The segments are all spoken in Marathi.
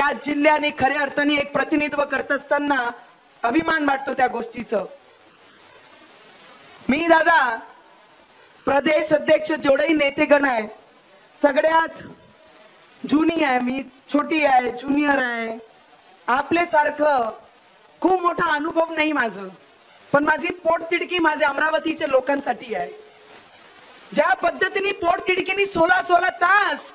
या जिल्ह्याने खऱ्या अर्थाने एक प्रतिनिधित्व करत असताना अभिमान वाटतो त्या गोष्टीचं। मी दादा प्रदेश अध्यक्ष जेवढेही नेतेगण आहे सगळ्यात जुनी आहे, मी छोटी आहे, ज्युनियर आहे। आपले सारखं खूप मोठा अनुभव नाही माझं, पण माझी पोटतिडकी माझ्या अमरावतीच्या लोकांसाठी आहे। ज्या पद्धतीने पोटतिडकीने 16-16 तास,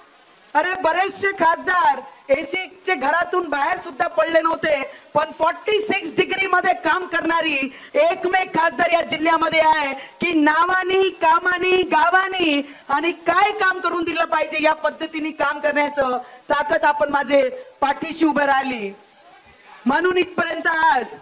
अरे बरेचसे खासदार एसीच्या घरातून बाहेर सुद्धा पडले नव्हते, पण 46 डिग्री मध्ये काम करणारी एकमेव खासदार या जिल्ह्यामध्ये आहे की नावानी कामानी गावानी आणि काय काम करून दिलं पाहिजे या पद्धतीने काम करण्याचं ताकद आपण माझे पाठीशी उभे राहिली, म्हणून इथपर्यंत आज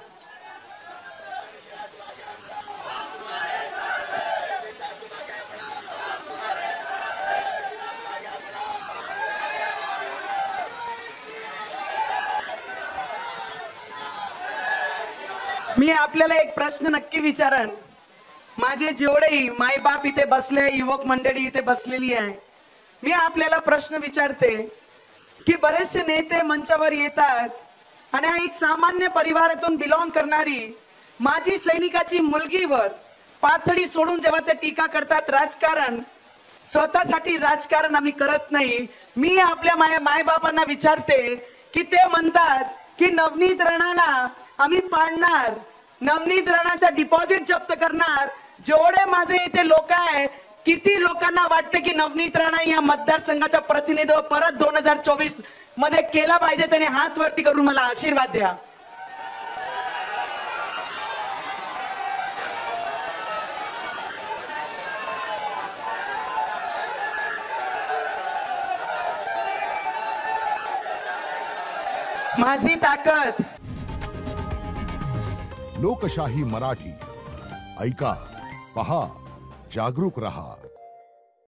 मी आपल्याला एक प्रश्न नक्की विचारन। माझे जेवढेही मायबाप इथे बसले, युवक मंडळी इथे बसलेली आहे, मी आपल्याला प्रश्न विचारते की बरेचसे नेते मंचावर येतात आणि एक सामान्य परिवारातून बिलॉंग करणारी माजी सैनिकाची मुलगीवर पाथडी सोडून जेव्हा ते टीका करतात, राजकारण स्वतःसाठी राजकारण आम्ही करत नाही। मी आपल्या मायबापांना विचारते की ते म्हणतात की नवनीत राणाला आम्ही पाडणार, नवनीत राणाचा डिपॉझिट जप्त करणार। जेवढे माझे इथे लोक आहे, किती लोकांना वाटते की नवनीत राणा या मतदारसंघाचा प्रतिनिधित्व परत 2024 मध्ये केला पाहिजे? त्याने हात वरती करून मला आशीर्वाद द्या। माझी ताकद लोकशाही मराठी ऐका, पहा, जागरूक रहा।